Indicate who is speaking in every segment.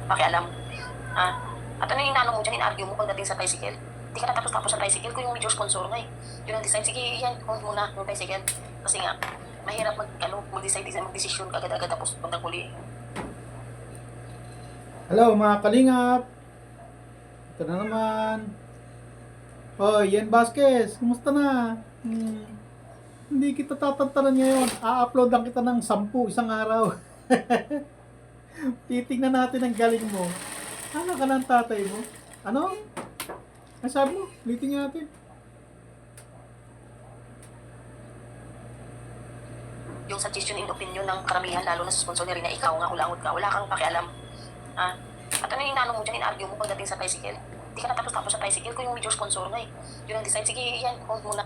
Speaker 1: pakialam. Ha? At ano yung inano mo dyan, in-argue mo pagdating sa tricycle? Hindi ka natapos-tapos sa tricycle kung yung major sponsor nga eh. Yun ang design. Sige, yan, hold muna yung tricycle. Kasi nga, mahirap mag-desisyon agad-agad tapos bandang huli.
Speaker 2: Hello mga kalingap! Ito na naman. Hoy, Yen Vasquez, kumusta na? Hindi kita tatantanan ngayon. A-upload lang kita ng 10 isang araw. Titignan natin ang galing mo. Ano ka ng tatay mo? Ano? Ang sabi mo? Ulitin natin.
Speaker 1: Yung suggestion and opinion ng karamihan, lalo na sa sponsor niya rin na ikaw nga ulangot ka, wala kang pakialam. Ha? At ano yung inano mo dyan, in-argue mo pagdating sa tricycle? Hindi ka natapos-tapos sa tricycle kung yung major sponsor nga eh. Yun ang design. Sige, yan, hold muna.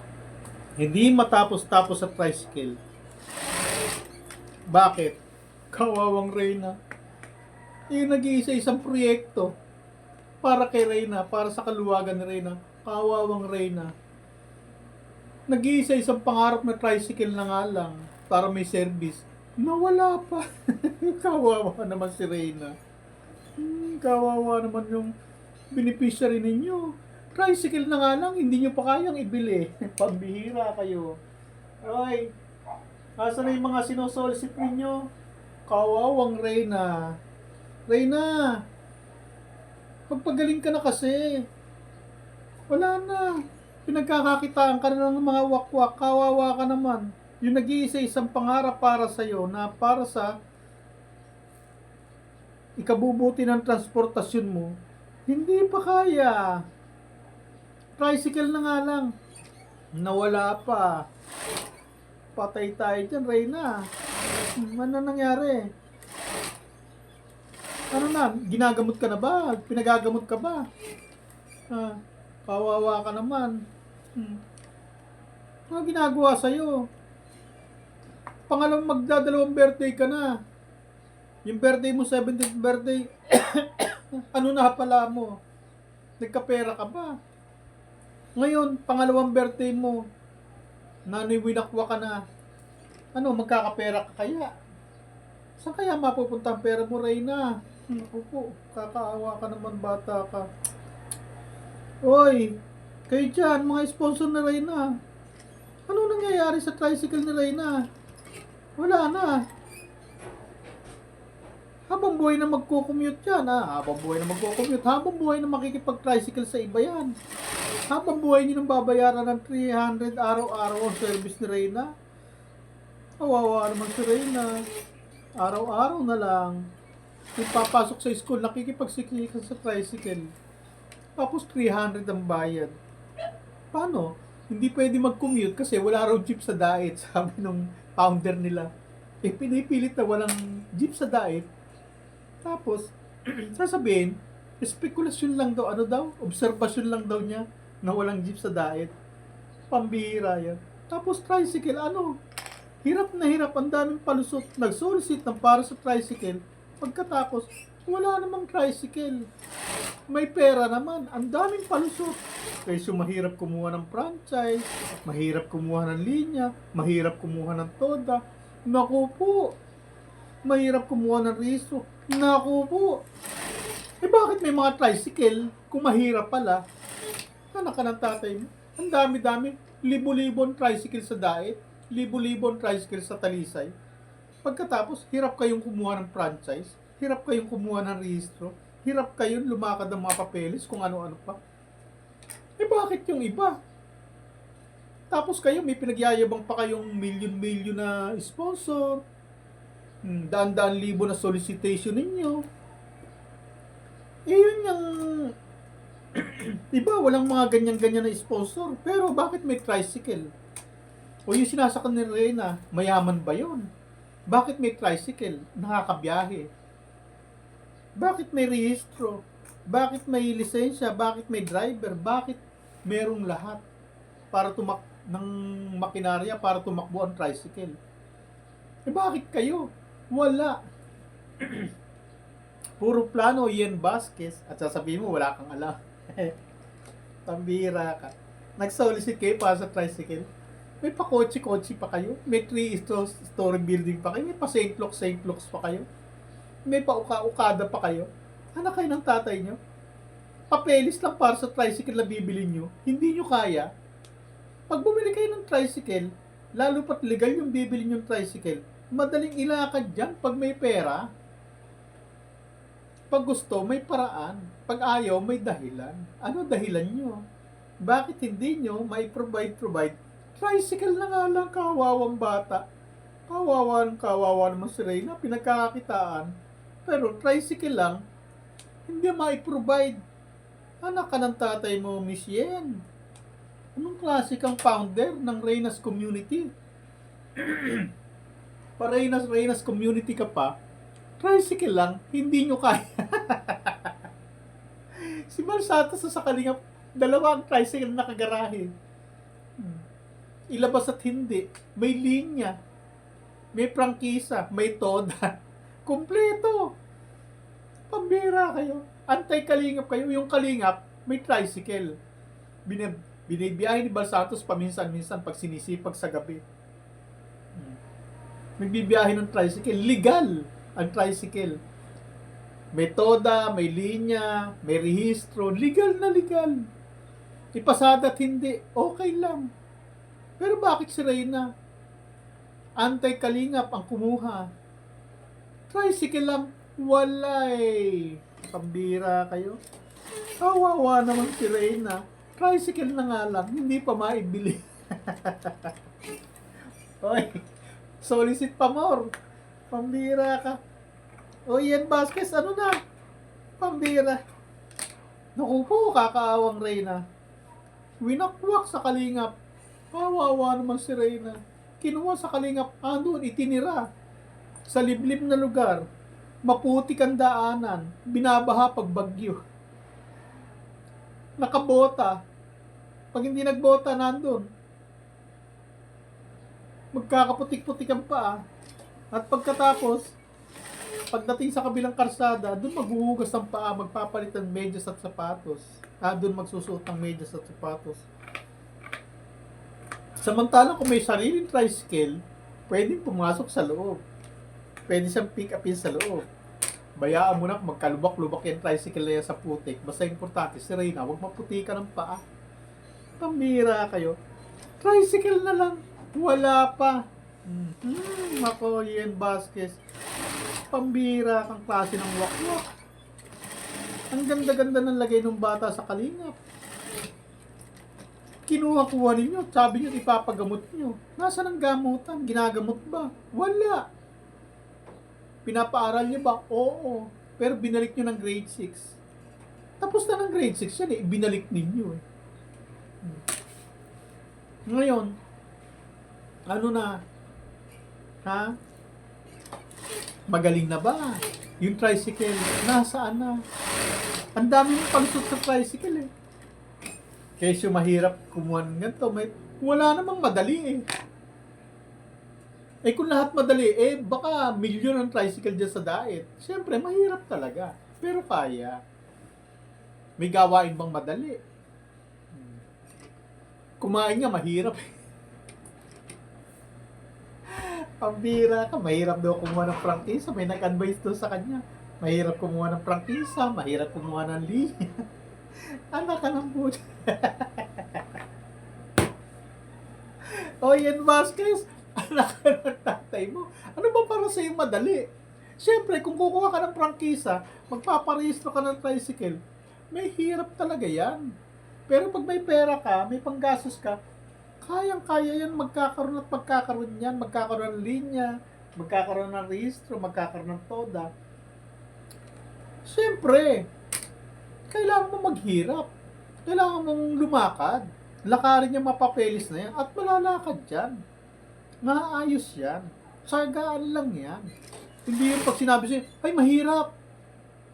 Speaker 2: Hindi matapos-tapos sa tricycle. Bakit? Kawawang Reyna. Nag-iisa isang proyekto para kay Reyna, para sa kaluwagan ni Reyna. Kawawang Reyna. Nag-iisa isang pangarap na tricycle na nga lang para may service. Nawala pa. Kawawa naman si Reyna. Kawawa naman yung beneficiary ninyo. Tricycle na nga lang, hindi nyo pa kayang ibili. Pambihira kayo. Ay, asa na yung mga sinosolicit ninyo? Kawawang Reyna. Reyna, magpagaling ka na kasi. Wala na. Pinagkakakitaan ka na ng mga wakwak. Kawawa ka naman. Yung nag-iisa isang pangarap para sa'yo na para sa ikabubuti ng transportasyon mo, hindi pa kaya. Tricycle na nga lang. Nawala pa. Patay tayo dyan, Reyna. Ano nangyari? Ano na? Ginagamot ka na ba? Pinagagamot ka ba? Kawawa ka naman. Ano ginagawa sa'yo? Pangalawang magdadalawang birthday ka na. Yung birthday mo, 17th birthday, ano na pala mo? Nagkapera ka ba? Ngayon, pangalawang birthday mo, naniwinakwa ka na. Ano, magkakapera ka kaya? Saan kaya mapupunta ang pera mo, Reyna? Opo, kakaawa ka naman, bata ka. Oy, kayo dyan, mga sponsor ni Reyna. Ano nangyayari sa tricycle ni Reyna? Wala na. Habang buhay na magko-commute yan, habang buhay na magko-commute, habang buhay na makikipag-tricycle sa iba yan. Habang buhay nyo nang babayaran ng 300 araw-araw ang service ni Reyna. Kawawa naman si Reyna. Araw-araw na lang. Kung papasok sa school, nakikipagsikikan sa tricycle. Tapos 300 ang bayad. Paano? Hindi pwede mag-commute kasi wala raw jeep sa daet, sabi nung founder nila. Pinipilit na walang jeep sa daet. Tapos, sasabihin, spekulasyon lang daw, obserbasyon lang daw niya na walang jeep sa daet. Pambihira yan. Tapos tricycle, hirap na hirap, ang daming palusot. Nag-solicit ng para sa tricycle. Pagkatapos, wala namang tricycle. May pera naman, ang daming palusot. Kaysa mahirap kumuha ng franchise, mahirap kumuha ng linya, mahirap kumuha ng toda. Naku po, mahirap kumuha ng riso. Naku po, bakit may mga tricycle kung mahirap pala? Anak ka ng tatay mo. Ang dami-dami, libo-libon tricycle sa daet, libo-libon tricycle sa Talisay. Pagkatapos, hirap kayong kumuha ng franchise, hirap kayong kumuha ng rehistro, hirap kayong lumakad ng mga papeles kung ano-ano pa. Bakit yung iba? Tapos kayo, may pinagyayabang pa kayong milyon-milyon na sponsor, daan-daan libo na solicitation ninyo. Yun yung iba, walang mga ganyan-ganyan na sponsor. Pero bakit may tricycle? O yung sinasakyan ni Reyna, mayaman ba yun? Bakit may tricycle? Nakakabiyahe. Bakit may rehistro? Bakit may lisensya? Bakit may driver? Bakit merong lahat para ng makinarya para tumakbo ang tricycle? Bakit kayo? Wala. Puro plano, Yen Vasquez. At sasabihin mo, wala kang alam. Pambira ka. Nag-solicit kayo para sa tricycle. May pa-kotse-kotse pa kayo. May 3-story building pa kayo. May pa St. Luke's pa kayo. May pa ukada pa kayo. Anak kayo ng tatay nyo? Papeles lang para sa tricycle na bibili nyo, hindi nyo kaya. Pag bumili kayo ng tricycle, lalo pat legal yung bibili nyo ng tricycle, madaling ilakad dyan pag may pera. Pag gusto, may paraan. Pag ayaw, may dahilan. Ano dahilan nyo? Bakit hindi nyo mai-provide? Tricycle na nga lang, kawawang bata. Kawawa naman si Reyna, pinagkakakitaan. Pero tricycle lang, hindi mai-provide. Anak ka ng tatay mo, Miss Yen. Anong klase kang founder ng Reyna's Community? Reyna's Community ka pa, tricycle lang, hindi nyo kaya. Si Marsatas sa Kalingap, dalawang tricycle na nakagarahe. Ilabas at hindi. May linya. May prangkisa. May toda. Kompleto. Pambira kayo. Antay-kalingap kayo. Yung kalingap, may tricycle. Binibiyahe ni Balsatos paminsan-minsan pag sinisipag sa gabi. Nagbibiyahe ng tricycle. Legal ang tricycle. May toda, may linya, may rehistro. Legal na legal. Ipasada at hindi, okay lang. Pero bakit si Reyna? Antay-kalingap ang kumuha. Tricycle lang, wala eh. Pambira kayo. Kawawa naman si Reyna. Tricycle na nga lang, hindi pa maibili. Oy, solicit pa more. Pambira ka. O Ian Vasquez, ano na? Pambira. Naku po, kakaawang Reyna. Winakwak sa kalingap. Kawawa naman si Reyna. Kinuha sa kalingap, andun, itinira. Sa liblib na lugar. Maputik ang daanan. Binabaha pag bagyo. Nakabota. Pag hindi nagbota, nandun. Magkakaputik-putik ang paa. At pagkatapos, pagdating sa kabilang karsada, doon maghuhugas ng paa, magpapalit ng medyas at sapatos. Doon magsusuot ng medyas at sapatos. Samantalang kung may sariling tricycle, pwedeng pumasok sa loob. Pwede siyang pick upin sa loob. Bayaan mo na kung magkalubak-lubak yung tricycle na yan sa putik. Basta importante, si Reyna, huwag maputika ng paa. Pambira kayo. Tricycle na lang. Wala pa. Ako, Ian Vasquez. Pambira kang klase ng wakwak. Ang ganda-ganda ng lagay ng bata sa kalingap. Kinuha-kuha ninyo, sabi nyo ipapagamot nyo. Nasaan ang gamutan? Ginagamot ba? Wala. Pinapaaral nyo ba? Oo. Pero binalik nyo ng grade 6. Tapos na ng grade 6 yan eh. Binalik ninyo eh. Ngayon, ano na? Ha? Magaling na ba? Yung tricycle, nasaan na? Ang dami mong palusot sa tricycle eh. Kaysa mahirap kumuha ng ganito, wala namang madali eh. Eh kung lahat madali, baka milyon ang tricycle dyan sa daet. Siyempre, mahirap talaga. Pero kaya. May gawain bang madali? Kumain nga, mahirap eh. Pambira ka, mahirap daw kumuha ng prangkisa. May nag-advise doon sa kanya. Mahirap kumuha ng prangkisa, mahirap kumuha ng linya. Anak ka ng puto. O Ian Vasquez, anak ka ng tatay mo. Ano ba para sa'yo madali? Siyempre, kung kukuha ka ng prangkisa, magpaparehistro ka ng tricycle, may hirap talaga yan. Pero pag may pera ka, may panggastos ka, kayang-kaya yan, magkakaroon at magkakaroon yan, magkakaroon ng linya, magkakaroon ng rehistro, magkakaroon ng toda. Siyempre, kailangan mo maghirap. Kailangan mong lumakad. Lakarin yung mapapelis na yan at malalakad yan. Maayos yan. Sargaan lang yan. Hindi yung pag sinabi sa'yo, ay mahirap.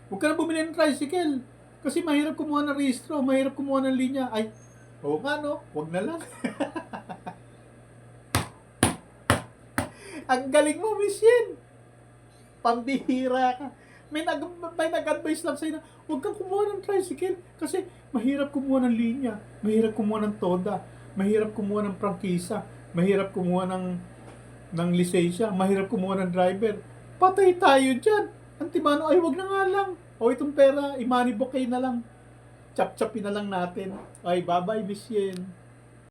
Speaker 2: Huwag ka na bumili ng tricycle. Kasi mahirap kumuha ng rehistro, mahirap kumuha ng linya. Ay, oo nga no, huwag na lang. Ang galing mo, Miss Yen. Pambihira ka. May nag-advise lang sa'yo na huwag kang kumuha ng tricycle kasi mahirap kumuha ng linya, mahirap kumuha ng toda, mahirap kumuha ng prangkisa, mahirap kumuha ng lisensya, mahirap kumuha ng driver. Patay tayo dyan. Antimano, ay wag na nga lang. O itong pera, i-money bouquet na lang. Chap-chapin na lang natin. Ay, bye-bye, Miss Yen.